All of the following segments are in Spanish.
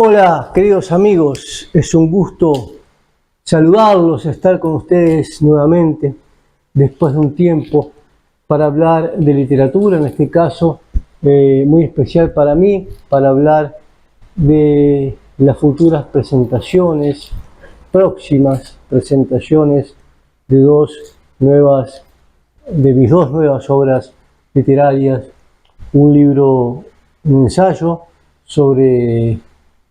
Hola, queridos amigos, es un gusto saludarlos, estar con ustedes nuevamente después de un tiempo para hablar de literatura, en este caso muy especial para mí, para hablar de las futuras presentaciones, próximas presentaciones de mis dos nuevas obras literarias, un ensayo sobre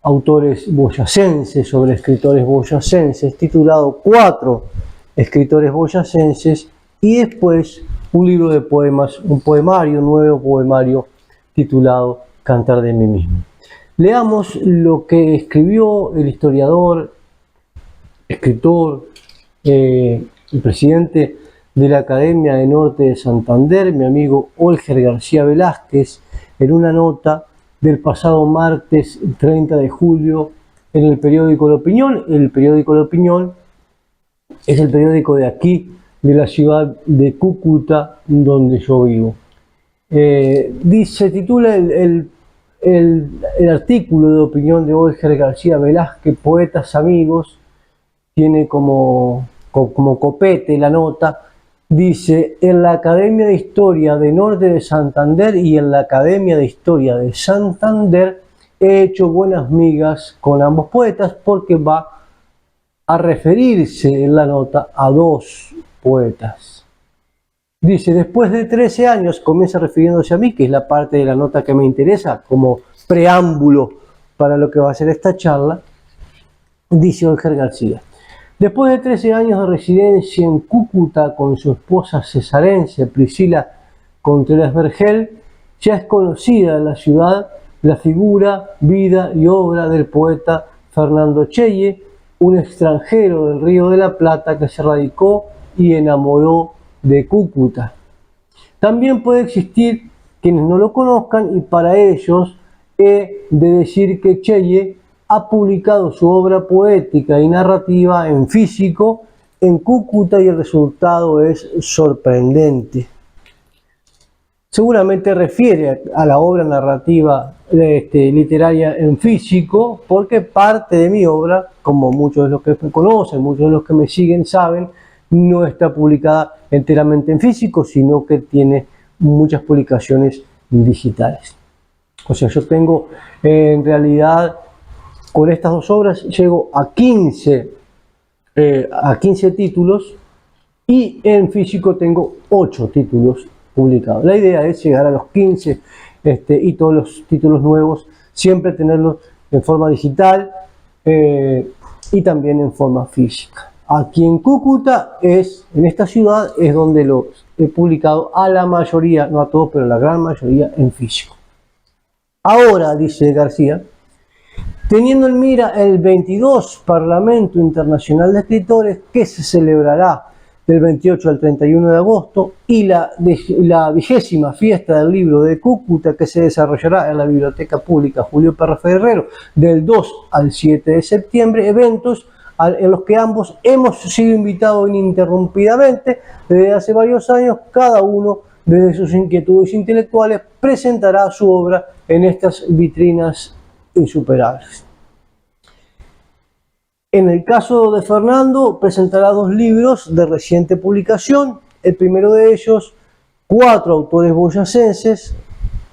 autores boyacenses, sobre escritores boyacenses, titulado Cuatro escritores boyacenses, y después un libro de poemas, un nuevo poemario titulado Cantar de mí mismo. Leamos lo que escribió el historiador, escritor, el presidente de la Academia de Norte de Santander, mi amigo Olger García Velázquez, en una nota del pasado martes 30 de julio en el periódico La Opinión. El periódico La Opinión es el periódico de aquí, de la ciudad de Cúcuta, donde yo vivo. Se titula el artículo de opinión de Olger García Velázquez, Poetas Amigos, tiene como copete la nota, dice: en la Academia de Historia de Norte de Santander y en la Academia de Historia de Santander he hecho buenas migas con ambos poetas, porque va a referirse en la nota a dos poetas. Dice: después de 13 años, comienza refiriéndose a mí, que es la parte de la nota que me interesa como preámbulo para lo que va a ser esta charla, dice Olger García: después de 13 años de residencia en Cúcuta con su esposa cesarense Priscila Contreras Vergel, ya es conocida en la ciudad la figura, vida y obra del poeta Fernando Cheye, un extranjero del Río de la Plata que se radicó y enamoró de Cúcuta. También puede existir quienes no lo conozcan, y para ellos he de decir que Cheye ha publicado su obra poética y narrativa en físico en Cúcuta y el resultado es sorprendente. Seguramente refiere a la obra narrativa literaria en físico, porque parte de mi obra, como muchos de los que me conocen, muchos de los que me siguen saben, no está publicada enteramente en físico, sino que tiene muchas publicaciones digitales. O sea, yo tengo en realidad, con estas dos obras llego a 15 títulos, y en físico tengo 8 títulos publicados. La idea es llegar a los 15 y todos los títulos nuevos siempre tenerlos en forma digital y también en forma física. Aquí en Cúcuta, en esta ciudad, es donde los he publicado a la mayoría, no a todos, pero a la gran mayoría en físico. Ahora, dice García, teniendo en mira el 22 Parlamento Internacional de Escritores, que se celebrará del 28 al 31 de agosto, y la 20ª Fiesta del Libro de Cúcuta, que se desarrollará en la Biblioteca Pública Julio Perra Ferrero del 2 al 7 de septiembre, eventos en los que ambos hemos sido invitados ininterrumpidamente desde hace varios años. Cada uno, desde sus inquietudes intelectuales, presentará su obra en estas vitrinas insuperables. En el caso de Fernando, presentará 2 libros de reciente publicación. El primero de ellos, 4 autores boyacenses: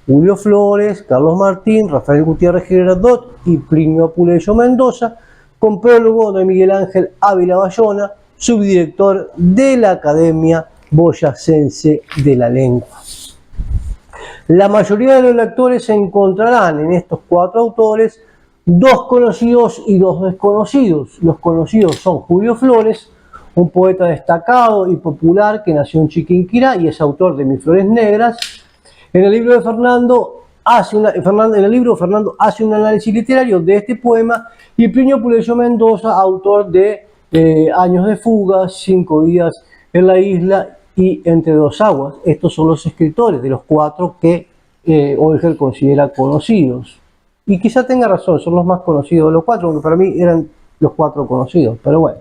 Julio Flores, Carlos Martín, Rafael Gutiérrez Girardot y Plinio Apuleyo Mendoza, con prólogo de Miguel Ángel Ávila Bayona, subdirector de la Academia Boyacense de la Lengua. La mayoría de los lectores encontrarán en estos 4 autores 2 conocidos y 2 desconocidos. Los conocidos son Julio Flores, un poeta destacado y popular que nació en Chiquinquirá y es autor de Mis Flores Negras. En el libro de Fernando hace un análisis literario de este poema, y Plinio Apuleyo Mendoza, autor de Años de Fuga, 5 días en la isla y Entre dos aguas. Estos son los escritores de los 4 que Olger considera conocidos. Y quizá tenga razón, son los más conocidos de los 4, aunque para mí eran los 4 conocidos, pero bueno.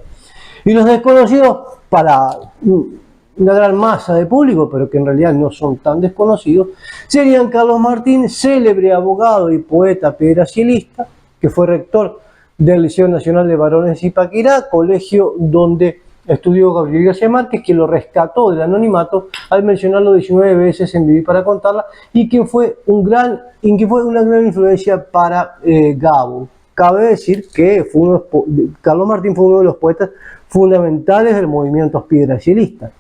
Y los desconocidos, para una gran masa de público, pero que en realidad no son tan desconocidos, serían Carlos Martín, célebre abogado y poeta piedracielista, que fue rector del Liceo Nacional de Varones de Zipaquirá, colegio donde estudió Gabriel García Márquez, quien lo rescató del anonimato al mencionarlo 19 veces en Vivir para contarla, y quien fue una gran influencia para Gabo. Cabe decir que Carlos Martín fue uno de los poetas fundamentales del movimiento antigracialista.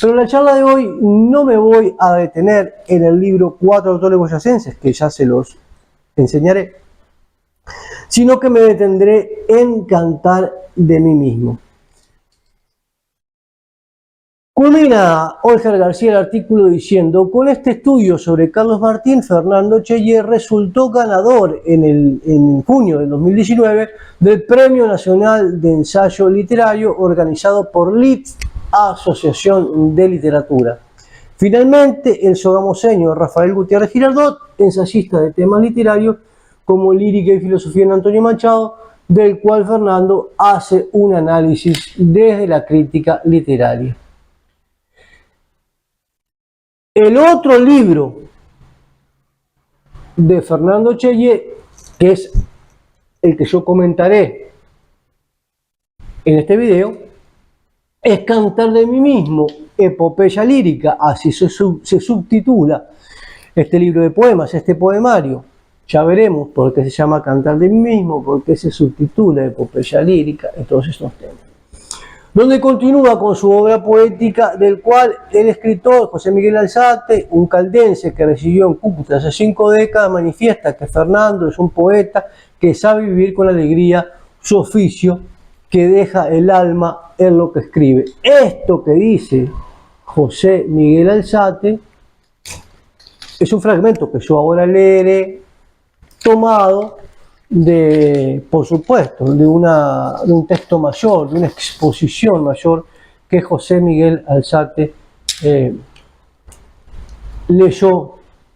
Pero en la charla de hoy no me voy a detener en el libro Cuatro autores boyacenses, que ya se los enseñaré, sino que me detendré en Cantar de mí mismo. Culmina Olger García el artículo diciendo: con este estudio sobre Carlos Martín, Fernando Cheyer resultó ganador en junio del 2019 del Premio Nacional de Ensayo Literario organizado por LIT, Asociación de Literatura. Finalmente, el sogamoseño Rafael Gutiérrez Girardot, ensayista de temas literarios como lírica y filosofía en Antonio Machado, del cual Fernando hace un análisis desde la crítica literaria. El otro libro de Fernando Cheyer, que es el que yo comentaré en este video, es Cantar de mí mismo, epopeya lírica, así se subtitula este libro de poemas, este poemario. Ya veremos por qué se llama Cantar de mí mismo, por qué se subtitula epopeya lírica, y todos estos temas. Donde continúa con su obra poética, del cual el escritor José Miguel Alzate, un caldense que residió en Cúcuta hace 5 décadas, manifiesta que Fernando es un poeta que sabe vivir con alegría su oficio, que deja el alma en lo que escribe. Esto que dice José Miguel Alzate es un fragmento que yo ahora leeré, tomado por supuesto, de un texto mayor, de una exposición mayor que José Miguel Alzate leyó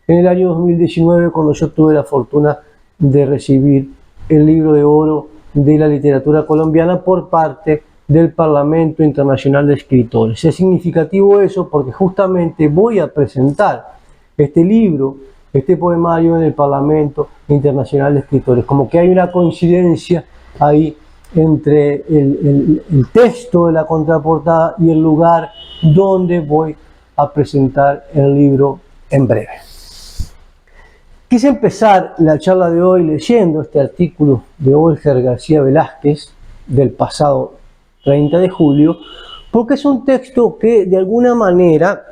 en el año 2019, cuando yo tuve la fortuna de recibir el libro de oro de la literatura colombiana por parte del Parlamento Internacional de Escritores. Es significativo eso porque justamente voy a presentar este libro, este poemario, en el Parlamento Internacional de Escritores. Como que hay una coincidencia ahí entre el texto de la contraportada y el lugar donde voy a presentar el libro en breve. Quise empezar la charla de hoy leyendo este artículo de Olger García Velázquez del pasado 30 de julio, porque es un texto que de alguna manera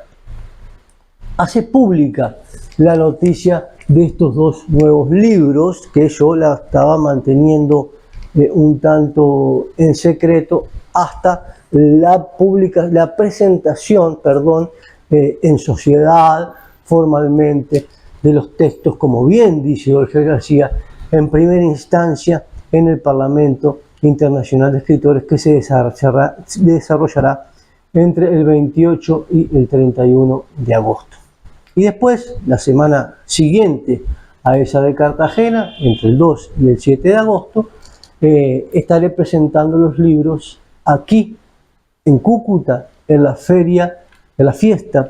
hace pública la noticia de estos dos nuevos libros que yo la estaba manteniendo un tanto en secreto hasta la presentación, en sociedad, formalmente, de los textos, como bien dice Olger García, en primera instancia en el Parlamento Internacional de Escritores, que se desarrollará entre el 28 y el 31 de agosto. Y después, la semana siguiente a esa de Cartagena, entre el 2 y el 7 de agosto, estaré presentando los libros aquí, en Cúcuta, en la fiesta,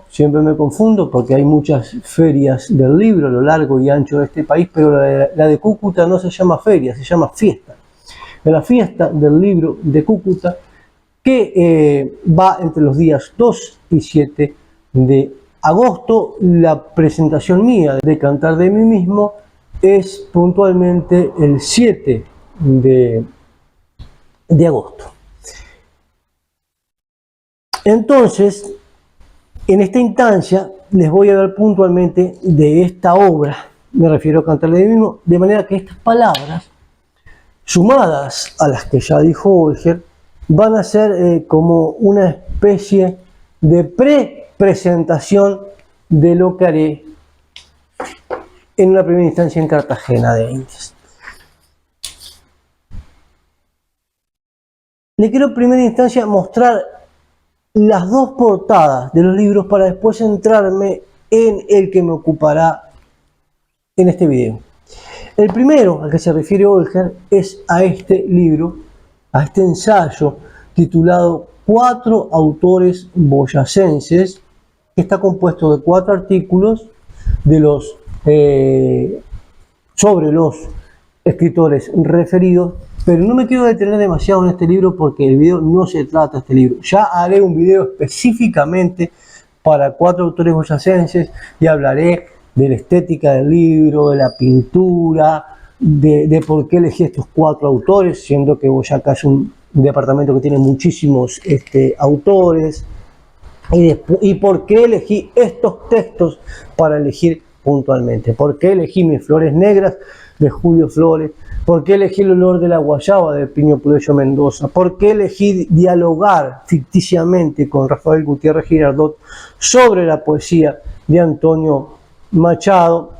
siempre me confundo porque hay muchas ferias del libro a lo largo y ancho de este país, pero la de Cúcuta no se llama feria, se llama fiesta. En la fiesta del libro de Cúcuta, que va entre los días 2 y 7 de agosto. La presentación mía de Cantar de mí mismo es puntualmente el 7 de agosto. Entonces, en esta instancia les voy a hablar puntualmente de esta obra, me refiero a Cantar de mí mismo, de manera que estas palabras, sumadas a las que ya dijo Olger, van a ser como una especie de presentación de lo que haré en una primera instancia en Cartagena de Indias. Le quiero en primera instancia mostrar las dos portadas de los libros para después centrarme en el que me ocupará en este video. El primero al que se refiere Olger es a este libro, a este ensayo titulado Cuatro autores boyacenses, que está compuesto de 4 artículos sobre los escritores referidos, pero no me quiero detener demasiado en este libro porque el video no se trata de este libro. Ya haré un video específicamente para 4 autores boyacenses y hablaré de la estética del libro, de la pintura, de por qué elegí estos 4 autores, siendo que Boyacá es un departamento que tiene muchísimos autores, y por qué elegí estos textos para elegir puntualmente, por qué elegí Mis Flores Negras de Julio Flores, por qué elegí El Olor de la Guayaba de Plinio Puleyo Mendoza, por qué elegí dialogar ficticiamente con Rafael Gutiérrez Girardot sobre la poesía de Antonio Machado,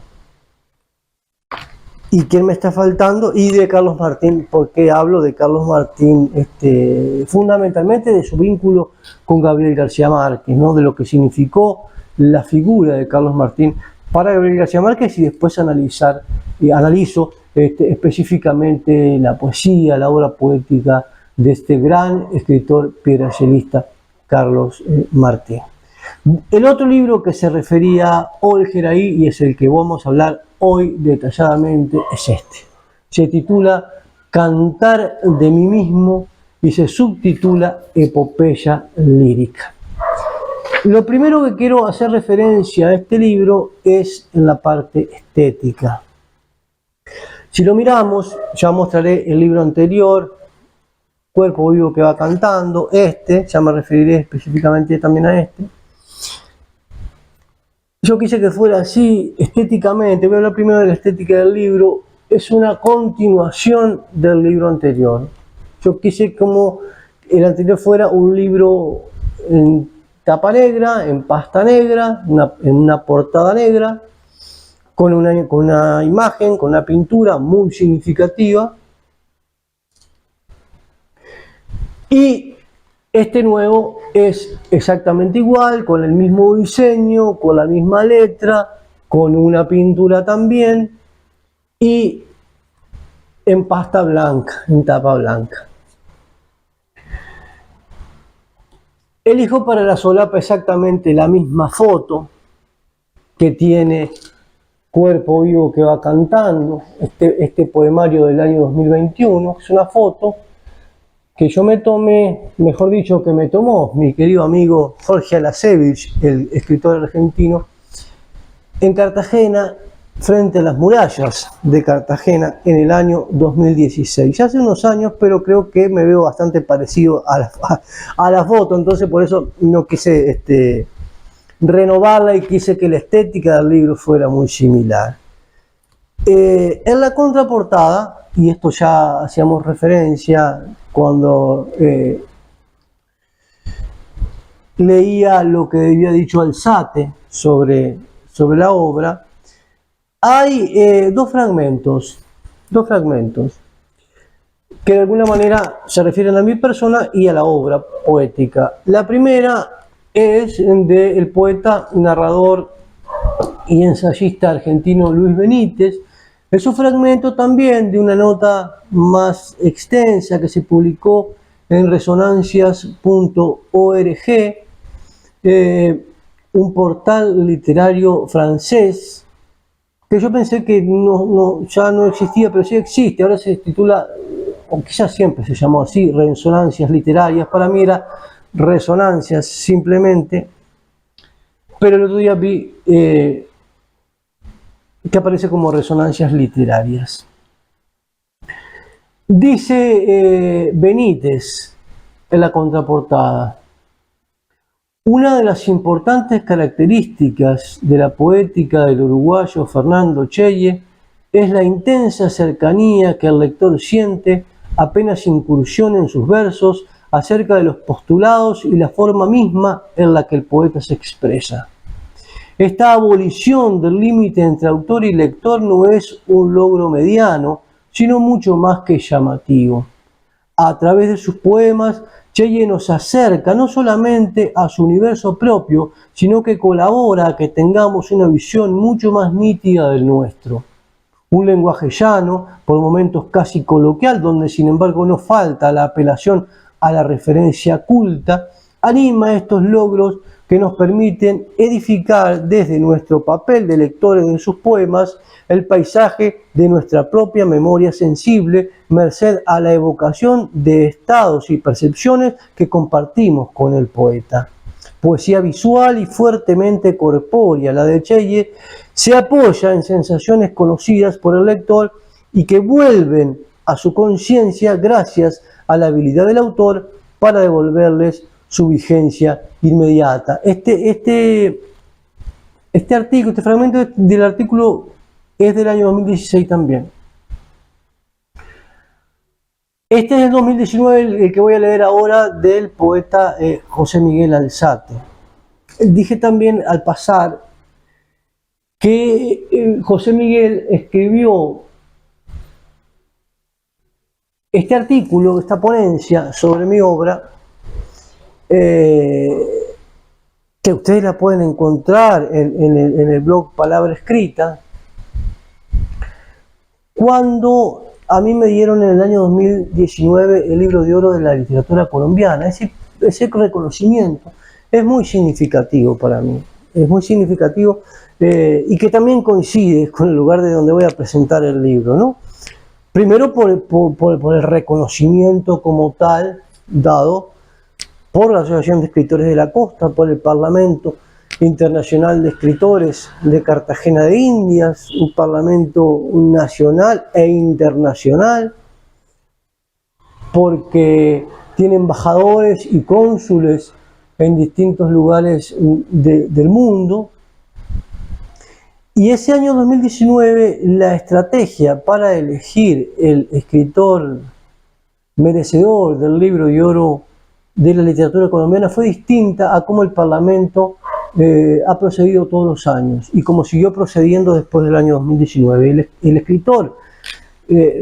y quién me está faltando, y de Carlos Martín, porque hablo de Carlos Martín fundamentalmente de su vínculo con Gabriel García Márquez, ¿no? De lo que significó la figura de Carlos Martín para Gabriel García Márquez, y después analizo específicamente la poesía, la obra poética de este gran escritor piedradellista Carlos Martín. El otro libro que se refería a Olger ahí, y es el que vamos a hablar hoy detalladamente, es este. Se titula Cantar de mí mismo y se subtitula Epopeya lírica. Lo primero que quiero hacer referencia a este libro es en la parte estética. Si lo miramos, ya mostraré el libro anterior, Cuerpo Vivo que va cantando, ya me referiré específicamente también a este. Yo quise que fuera así estéticamente. Voy a hablar primero de la estética del libro. Es una continuación del libro anterior. Yo quise como el anterior fuera un libro en tapa negra, en pasta negra, en una portada negra, con una imagen, con una pintura muy significativa. Y este nuevo es exactamente igual, con el mismo diseño, con la misma letra, con una pintura también, y en pasta blanca, en tapa blanca. Elijo para la solapa exactamente la misma foto que tiene Cuerpo Vivo que va cantando, este poemario del año 2021, es una foto que yo me tomé, mejor dicho, que me tomó mi querido amigo Jorge Alasevich, el escritor argentino, en Cartagena, frente a las murallas de Cartagena en el año 2016. Ya hace unos años, pero creo que me veo bastante parecido a la foto, entonces por eso no quise renovarla y quise que la estética del libro fuera muy similar. En la contraportada, y esto ya hacíamos referencia cuando leía lo que había dicho Alzate sobre la obra, hay dos fragmentos que de alguna manera se refieren a mi persona y a la obra poética. La primera es del poeta, narrador y ensayista argentino Luis Benítez. Es un fragmento también de una nota más extensa que se publicó en resonancias.org, un portal literario francés, que yo pensé que ya no existía, pero sí existe. Ahora se titula, o quizás siempre se llamó así, Resonancias Literarias. Para mí era Resonancias simplemente, pero el otro día vi que aparece como Resonancias Literarias. Dice Benítez en la contraportada: una de las importantes características de la poética del uruguayo Fernando Cheye es la intensa cercanía que el lector siente apenas incursiona en sus versos acerca de los postulados y la forma misma en la que el poeta se expresa. Esta abolición del límite entre autor y lector no es un logro mediano, sino mucho más que llamativo. A través de sus poemas, Cheye nos acerca no solamente a su universo propio, sino que colabora a que tengamos una visión mucho más nítida del nuestro. Un lenguaje llano, por momentos casi coloquial, donde sin embargo no falta la apelación a la referencia culta, anima estos logros que nos permiten edificar desde nuestro papel de lectores de sus poemas el paisaje de nuestra propia memoria sensible, merced a la evocación de estados y percepciones que compartimos con el poeta. Poesía visual y fuertemente corpórea, la de Cheye, se apoya en sensaciones conocidas por el lector y que vuelven a su conciencia gracias a la habilidad del autor para devolverles su vigencia inmediata. Este artículo, este fragmento del artículo es del año 2016 también. Este es el 2019, el que voy a leer ahora, del poeta José Miguel Alzate. Dije también al pasar que José Miguel escribió este artículo, esta ponencia sobre mi obra, que ustedes la pueden encontrar en el blog Palabra Escrita, cuando a mí me dieron en el año 2019 el Libro de Oro de la literatura colombiana. Ese reconocimiento es muy significativo para mí, es muy significativo y que también coincide con el lugar de donde voy a presentar el libro, ¿no? Primero por el reconocimiento como tal dado por la Asociación de Escritores de la Costa, por el Parlamento Internacional de Escritores de Cartagena de Indias, un parlamento nacional e internacional, porque tiene embajadores y cónsules en distintos lugares del mundo. Y ese año 2019, la estrategia para elegir el escritor merecedor del Libro de Oro de la literatura colombiana fue distinta a cómo el Parlamento ha procedido todos los años y como siguió procediendo después del año 2019. El escritor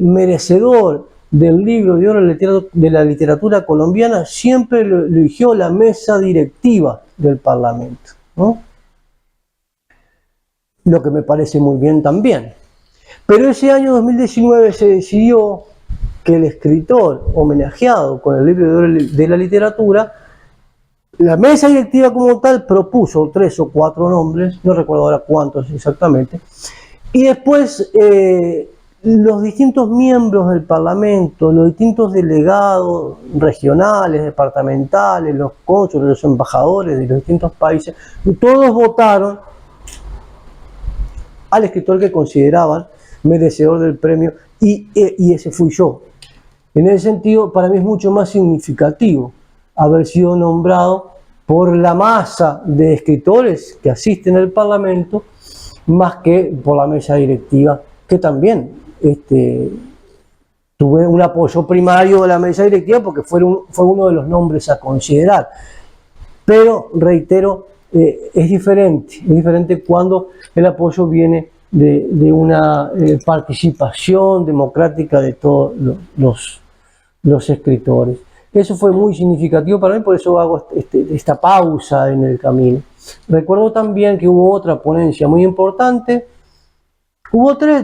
merecedor del Libro de Oro de la literatura colombiana siempre lo eligió la mesa directiva del Parlamento, ¿no? Lo que me parece muy bien también. Pero ese año 2019 se decidió que el escritor homenajeado con el Libro de Oro de la literatura, la mesa directiva como tal propuso 3 o 4 nombres, no recuerdo ahora cuántos exactamente, y después los distintos miembros del Parlamento, los distintos delegados regionales, departamentales, los cónsules, los embajadores de los distintos países, todos votaron al escritor que consideraban merecedor del premio y ese fui yo. En ese sentido, para mí es mucho más significativo haber sido nombrado por la masa de escritores que asisten al Parlamento, más que por la mesa directiva, que también tuve un apoyo primario de la mesa directiva porque fue uno de los nombres a considerar. Pero, reitero, es diferente cuando el apoyo viene de una participación democrática de todos los escritores. Eso fue muy significativo para mí, por eso hago esta pausa en el camino. Recuerdo también que hubo otra ponencia muy importante. Hubo tres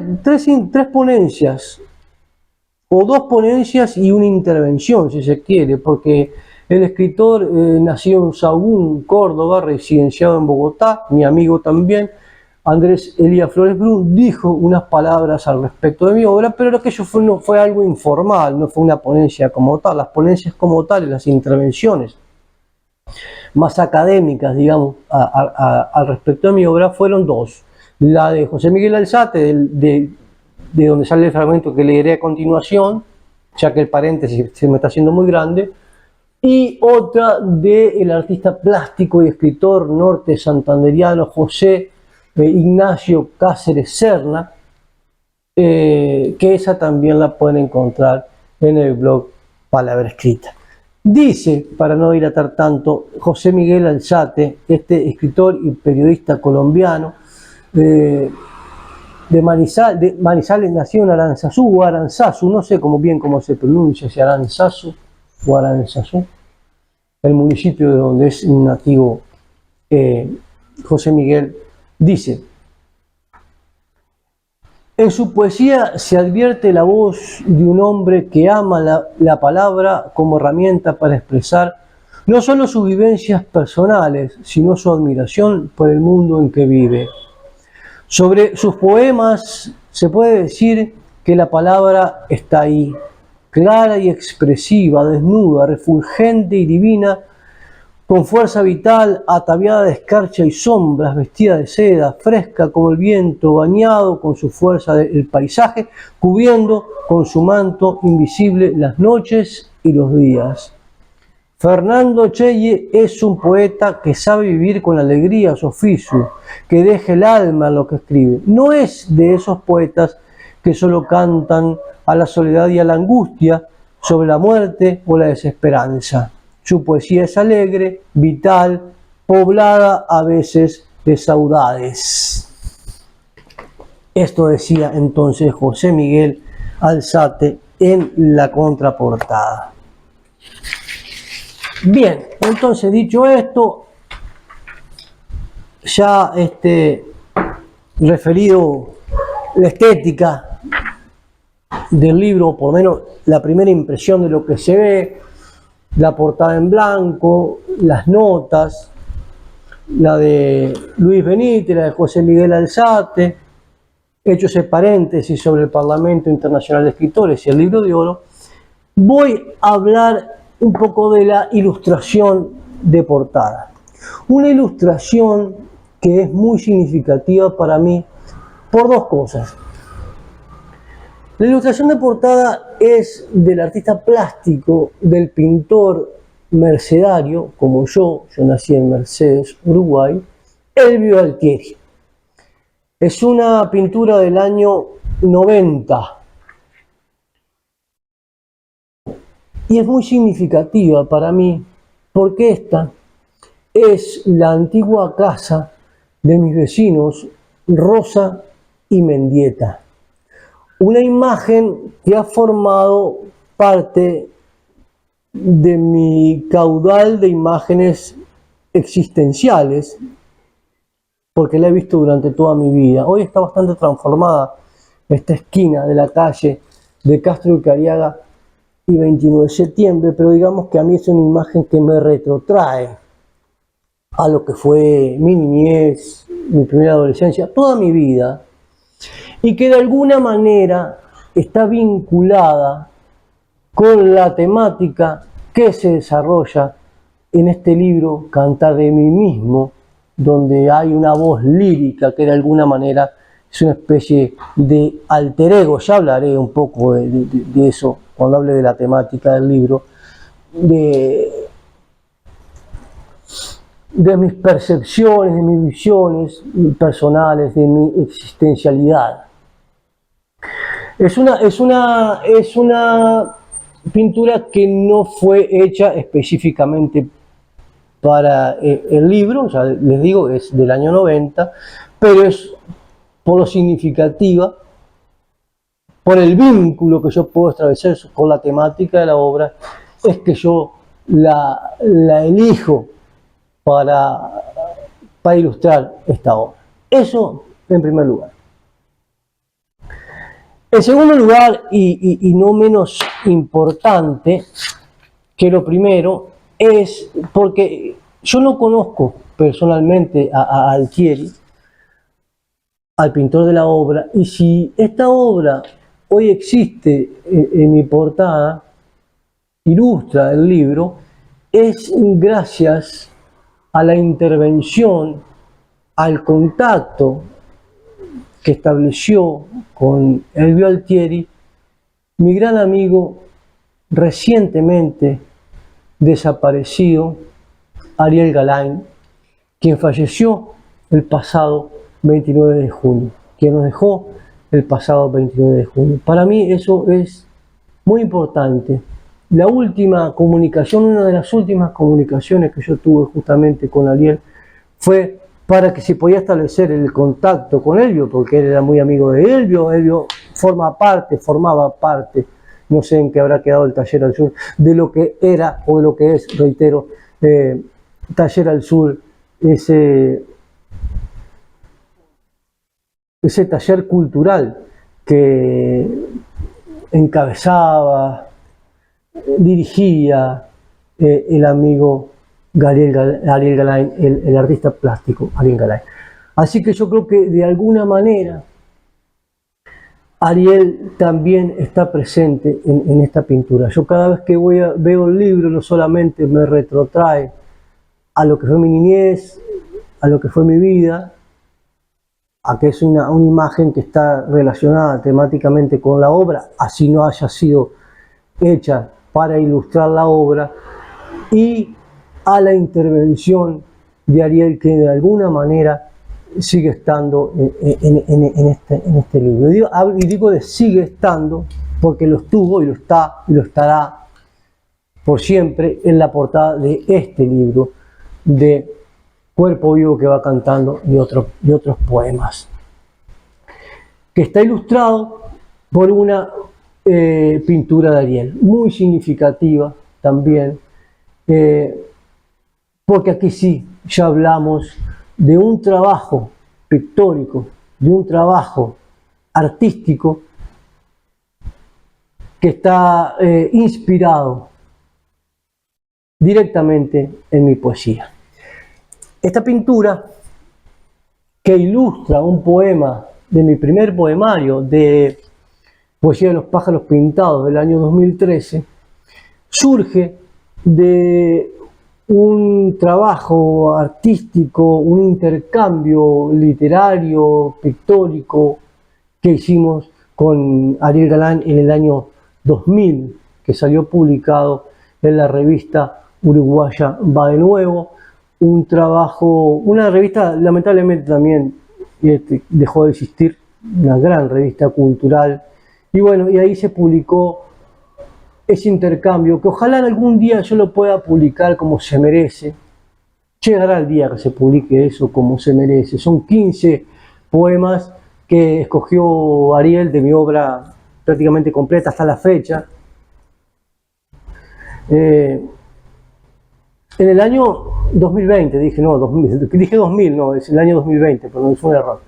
ponencias, o 2 ponencias y una intervención, si se quiere, porque el escritor nació en Sahagún, Córdoba, residenciado en Bogotá, mi amigo también, Andrés Elías Flores Brun, dijo unas palabras al respecto de mi obra, pero aquello no fue algo informal, no fue una ponencia como tal. Las ponencias como tales, las intervenciones más académicas, digamos, al respecto de mi obra fueron 2. La de José Miguel Alzate, de donde sale el fragmento que leeré a continuación, ya que el paréntesis se me está haciendo muy grande, y otra del artista plástico y escritor norte santanderiano José Ignacio Cáceres Serna, que esa también la pueden encontrar en el blog Palabra Escrita. Dice, para no dilatar tanto, José Miguel Alzate, este escritor y periodista colombiano, de Manizales, nació en Aranzazú o Aranzazu, no sé bien cómo se pronuncia, si Aranzazu o Aranzazú, el municipio de donde es nativo José Miguel, dice: en su poesía se advierte la voz de un hombre que ama la palabra como herramienta para expresar no solo sus vivencias personales, sino su admiración por el mundo en que vive. Sobre sus poemas se puede decir que la palabra está ahí, clara y expresiva, desnuda, refulgente y divina, con fuerza vital, ataviada de escarcha y sombras, vestida de seda, fresca como el viento, bañado con su fuerza el paisaje, cubriendo con su manto invisible las noches y los días. Fernando Cheye es un poeta que sabe vivir con alegría su oficio, que deja el alma en lo que escribe. No es de esos poetas que solo cantan a la soledad y a la angustia sobre la muerte o la desesperanza. Su poesía es alegre, vital, poblada a veces de saudades. Esto decía entonces José Miguel Alzate en la contraportada. Bien, entonces dicho esto, ya referido la estética del libro, por lo menos la primera impresión de lo que se ve, la portada en blanco, las notas, la de Luis Benítez, la de José Miguel Alzate, hechos en paréntesis sobre el Parlamento Internacional de Escritores y el Libro de Oro, voy a hablar un poco de la ilustración de portada. Una ilustración que es muy significativa para mí por dos cosas. La ilustración de portada es del artista plástico, del pintor mercedario, como yo nací en Mercedes, Uruguay, Elvio Altieri. Es una pintura del año 90 y es muy significativa para mí porque esta es la antigua casa de mis vecinos Rosa y Mendieta. Una imagen que ha formado parte de mi caudal de imágenes existenciales, porque la he visto durante toda mi vida. Hoy está bastante transformada esta esquina de la calle de Castro y Cariaga y 29 de septiembre, pero digamos que a mí es una imagen que me retrotrae a lo que fue mi niñez, mi primera adolescencia, toda mi vida, y que de alguna manera está vinculada con la temática que se desarrolla en este libro, Cantar de mí mismo, donde hay una voz lírica que de alguna manera es una especie de alter ego. Ya hablaré un poco de eso cuando hable de la temática del libro, de mis percepciones, de mis visiones personales, de mi existencialidad. Es una pintura que no fue hecha específicamente para el libro, ya les digo, es del año 90, pero es por lo significativa, por el vínculo que yo puedo establecer con la temática de la obra, es que yo la elijo para ilustrar esta obra. Eso en primer lugar. En segundo lugar, y no menos importante que lo primero, es porque yo no conozco personalmente a Altieri, al pintor de la obra, y si esta obra hoy existe en mi portada, ilustra el libro, es gracias a la intervención, al contacto que estableció con Elvio Altieri, mi gran amigo recientemente desaparecido, Ariel Galain, quien falleció el pasado 29 de junio, quien nos dejó el pasado 29 de junio. Para mí eso es muy importante. La última comunicación, una de las últimas comunicaciones que yo tuve justamente con Ariel fue para que se podía establecer el contacto con Elvio, porque él era muy amigo de Elvio. Elvio formaba parte, no sé en qué habrá quedado el Taller al Sur, de lo que era o de lo que es, reitero, Taller al Sur, ese taller cultural que encabezaba, dirigía el amigo Ariel Galain, el artista plástico Ariel Galain. Así que yo creo que de alguna manera Ariel también está presente en esta pintura. Yo cada vez que veo el libro no solamente me retrotrae a lo que fue mi niñez, a lo que fue mi vida, a que es una imagen que está relacionada temáticamente con la obra, así no haya sido hecha para ilustrar la obra, y a la intervención de Ariel, que de alguna manera sigue estando en este libro. Y digo de sigue estando porque lo estuvo y lo está y lo estará por siempre en la portada de este libro de Cuerpo Vivo que va cantando y otros poemas, que está ilustrado por una pintura de Ariel, muy significativa también, porque aquí sí, ya hablamos de un trabajo pictórico, de un trabajo artístico que está inspirado directamente en mi poesía. Esta pintura, que ilustra un poema de mi primer poemario de Poesía de los pájaros pintados del año 2013, surge de un trabajo artístico, un intercambio literario, pictórico que hicimos con Ariel Galain en el año 2000, que salió publicado en la revista uruguaya Va de Nuevo, un trabajo, una revista lamentablemente también dejó de existir, una gran revista cultural, y bueno, y ahí se publicó ese intercambio, que ojalá algún día yo lo pueda publicar como se merece. Llegará el día que se publique eso como se merece. Son 15 poemas que escogió Ariel de mi obra prácticamente completa hasta la fecha. En el año 2020, dije 2000, no, es el año 2020, perdón, fue un error.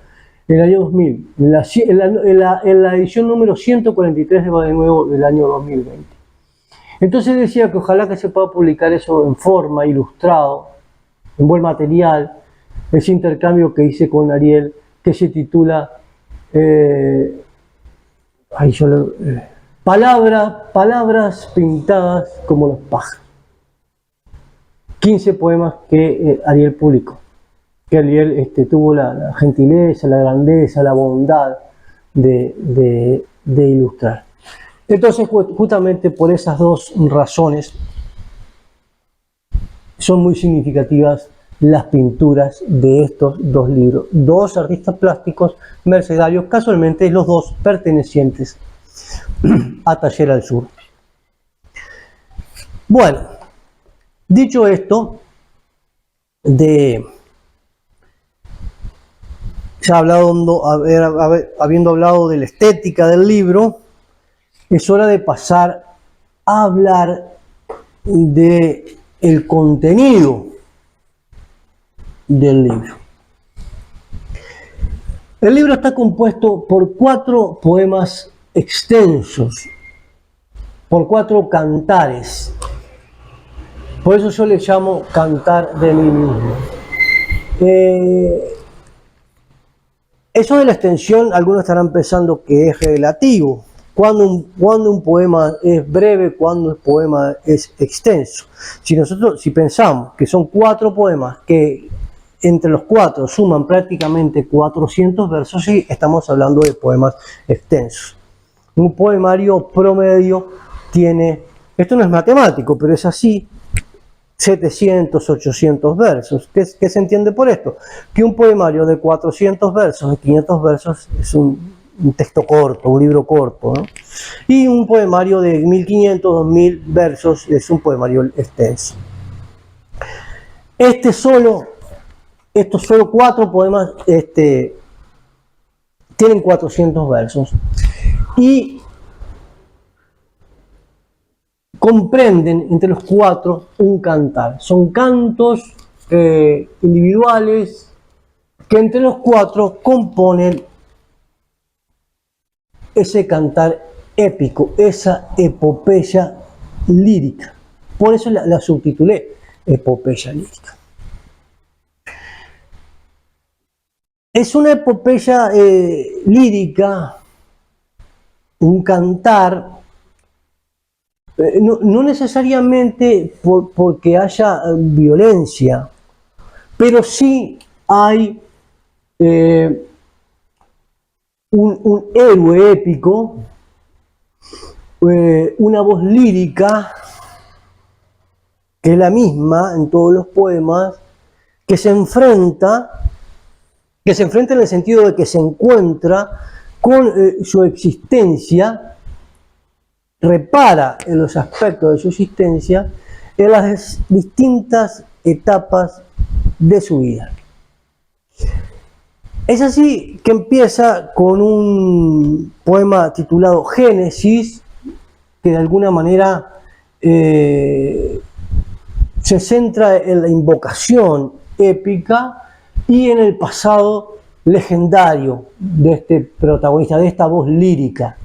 En el año 2000, en la edición número 143 de Va de Nuevo del año 2020. Entonces decía que ojalá que se pueda publicar eso en forma, ilustrado, en buen material, ese intercambio que hice con Ariel, que se titula Palabras pintadas como los pájaros. 15 poemas que Ariel publicó, que Ariel tuvo la gentileza, la grandeza, la bondad de ilustrar. Entonces, justamente por esas dos razones, son muy significativas las pinturas de estos dos libros. Dos artistas plásticos mercedarios, casualmente los dos pertenecientes a Taller al Sur. Bueno, dicho esto, habiendo hablado de la estética del libro, es hora de pasar a hablar de el contenido del libro. El libro está compuesto por 4 poemas extensos, por 4 cantares. Por eso yo le llamo cantar de mí mismo. Eso de la extensión, algunos estarán pensando que es relativo. Cuando un poema es breve, cuando el poema es extenso. Si pensamos que son 4 poemas que entre los 4 suman prácticamente 400 versos, sí, estamos hablando de poemas extensos. Un poemario promedio tiene, esto no es matemático, pero es así, 700, 800 versos. ¿Qué se entiende por esto? Que un poemario de 400 versos, de 500 versos, es un texto corto, un libro corto, ¿no? Y un poemario de 1500, 2000 versos es un poemario extenso. Estos solo 4 poemas tienen 400 versos y comprenden entre los 4 un cantar. Son cantos individuales que entre los 4 componen ese cantar épico, esa epopeya lírica. Por eso la subtitulé epopeya lírica. Es una epopeya lírica, un cantar, no necesariamente porque haya violencia, pero sí hay un héroe épico, una voz lírica, que es la misma en todos los poemas, que se enfrenta en el sentido de que se encuentra con su existencia, repara en los aspectos de su existencia en las distintas etapas de su vida. Es así que empieza con un poema titulado Génesis, que de alguna manera se centra en la invocación épica y en el pasado legendario de este protagonista, de esta voz lírica.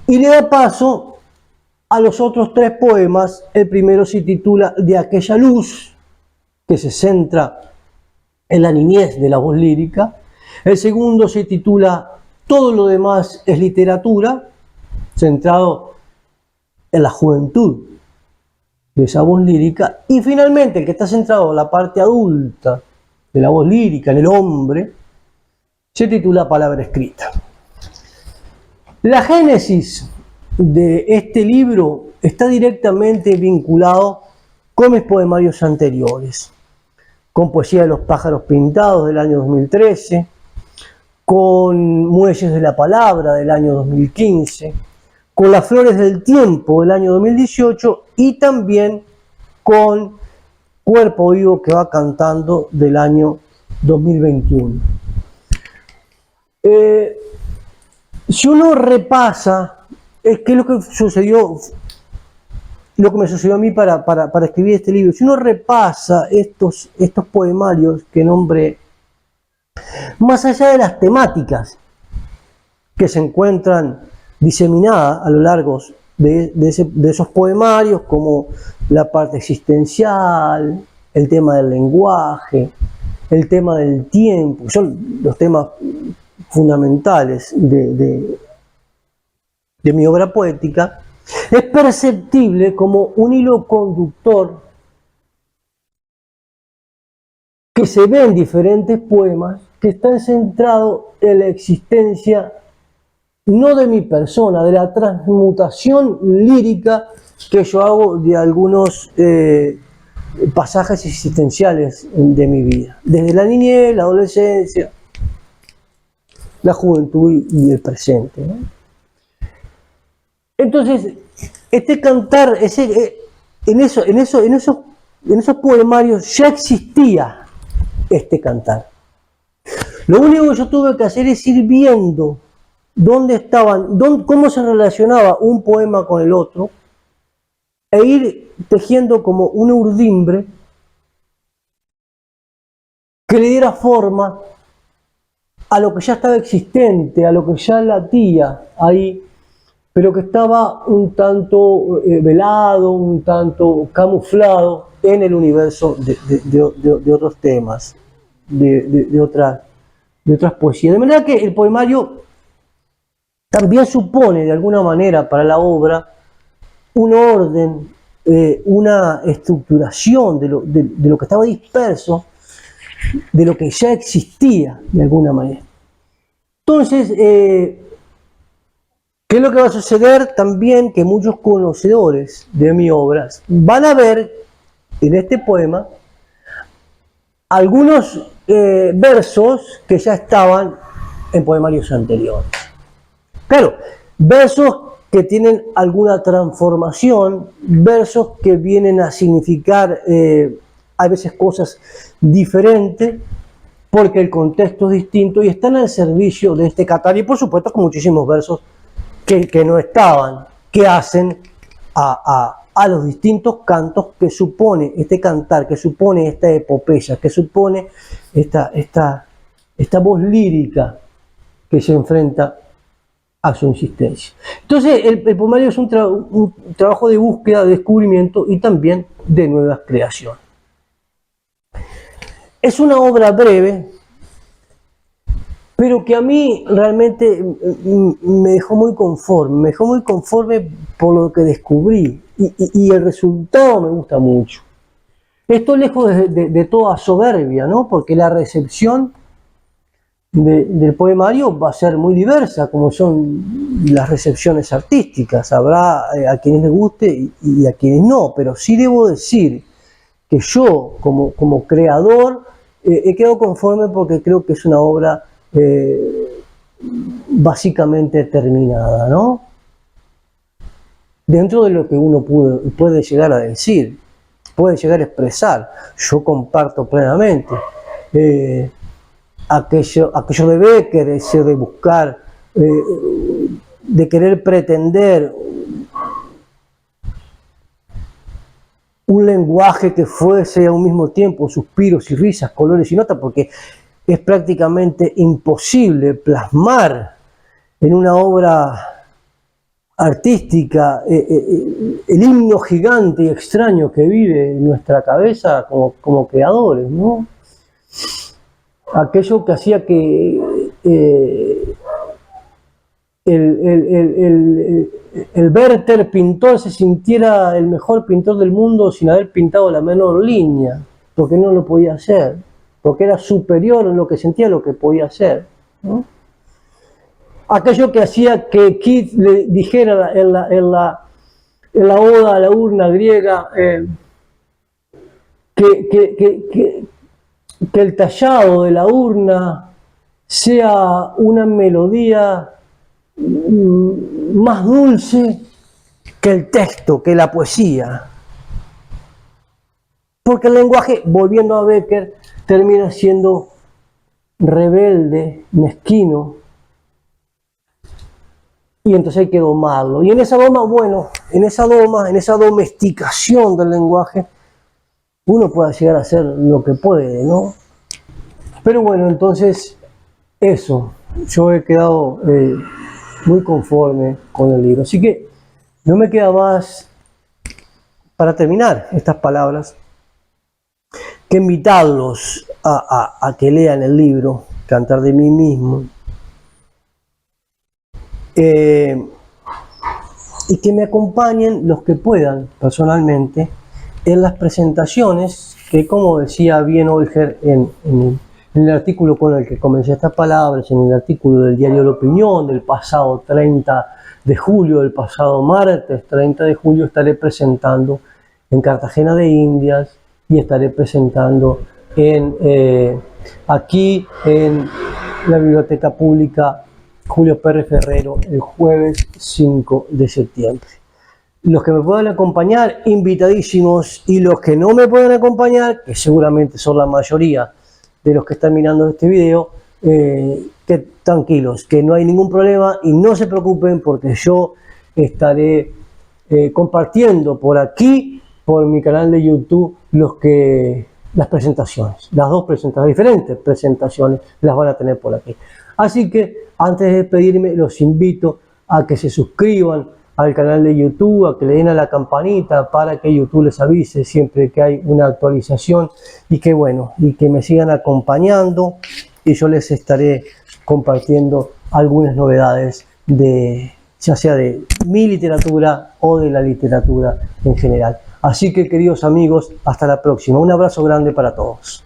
Y le da paso a los otros tres poemas. El primero se titula De aquella luz, que se centra en la niñez de la voz lírica. El segundo se titula Todo lo demás es literatura, centrado en la juventud de esa voz lírica. Y finalmente el que está centrado en la parte adulta de la voz lírica, en el hombre, se titula Palabra escrita. La génesis de este libro está directamente vinculado con mis poemarios anteriores, con Poesía de los pájaros pintados del año 2013, con Muelles de la palabra del año 2015, con Las flores del tiempo del año 2018 y también con Cuerpo vivo que va cantando del año 2021. Si uno repasa, qué es lo que sucedió, lo que me sucedió a mí para escribir este libro, si uno repasa estos poemarios que nombré, más allá de las temáticas que se encuentran diseminadas a lo largo de esos poemarios, como la parte existencial, el tema del lenguaje, el tema del tiempo, son los temas fundamentales de mi obra poética, es perceptible como un hilo conductor que se ve en diferentes poemas que están centrados en la existencia no de mi persona, de la transmutación lírica que yo hago de algunos pasajes existenciales de mi vida, desde la niñez, la adolescencia, la juventud y el presente, ¿no? Entonces, este cantar, en esos poemarios ya existía este cantar. Lo único que yo tuve que hacer es ir viendo dónde estaban, cómo se relacionaba un poema con el otro, e ir tejiendo como una urdimbre que le diera forma a lo que ya estaba existente, a lo que ya latía ahí, pero que estaba un tanto velado, un tanto camuflado en el universo de otros temas, de otras poesías. De manera que el poemario también supone, de alguna manera, para la obra, un orden, una estructuración de lo que estaba disperso, de lo que ya existía, de alguna manera. Entonces, ¿qué es lo que va a suceder? También que muchos conocedores de mi obra van a ver en este poema algunos versos que ya estaban en poemarios anteriores. Claro, versos que tienen alguna transformación, versos que vienen a significar a veces cosas diferentes, porque el contexto es distinto y están al servicio de este cantar. Y por supuesto con muchísimos versos que no estaban, que hacen a los distintos cantos que supone este cantar, que supone esta epopeya, que supone esta voz lírica que se enfrenta a su insistencia. Entonces, el poemario es un trabajo de búsqueda, de descubrimiento y también de nuevas creaciones. Es una obra breve, pero que a mí realmente me dejó muy conforme por lo que descubrí, y el resultado me gusta mucho. Esto lejos de toda soberbia, ¿no? Porque la recepción del poemario va a ser muy diversa, como son las recepciones artísticas. Habrá a quienes les guste y a quienes no, pero sí debo decir que yo, como creador, he quedado conforme porque creo que es una obra básicamente terminada, ¿no? Dentro de lo que uno puede llegar a decir, puede llegar a expresar, yo comparto plenamente aquello de Becker, ese de buscar, de querer pretender un lenguaje que fuese a un mismo tiempo suspiros y risas, colores y notas, porque es prácticamente imposible plasmar en una obra artística el himno gigante y extraño que vive en nuestra cabeza como creadores, ¿no? Aquello que hacía que el Werther pintor se sintiera el mejor pintor del mundo sin haber pintado la menor línea, porque no lo podía hacer, porque era superior en lo que sentía a lo que podía hacer, ¿no? Aquello que hacía que Keats le dijera en la oda a la urna griega que el tallado de la urna sea una melodía más dulce que el texto, que la poesía. Porque el lenguaje, volviendo a Becker, termina siendo rebelde, mezquino, y entonces hay que domarlo. Y en esa doma, bueno, en esa domesticación del lenguaje, uno puede llegar a hacer lo que puede, ¿no? Pero bueno, entonces, eso, yo he quedado muy conforme con el libro. Así que no me queda más, para terminar estas palabras, que invitarlos a que lean el libro, Cantar de mí mismo, y que me acompañen los que puedan personalmente en las presentaciones que, como decía bien Olger en el artículo con el que comencé estas palabras, en el artículo del diario La Opinión del pasado 30 de julio, del pasado martes 30 de julio, estaré presentando en Cartagena de Indias y estaré presentando aquí en la Biblioteca Pública Julio Pérez Ferrero el jueves 5 de septiembre. Los que me puedan acompañar, invitadísimos, y los que no me puedan acompañar, que seguramente son la mayoría de los que están mirando este video, que tranquilos, que no hay ningún problema y no se preocupen porque yo estaré compartiendo por aquí, por mi canal de YouTube, las presentaciones, las dos presentaciones, diferentes presentaciones, las van a tener por aquí. Así que antes de despedirme, los invito a que se suscriban al canal de YouTube, a que le den a la campanita para que YouTube les avise siempre que hay una actualización, y que bueno, y que me sigan acompañando, y yo les estaré compartiendo algunas novedades ya sea de mi literatura o de la literatura en general. Así que, queridos amigos, hasta la próxima. Un abrazo grande para todos.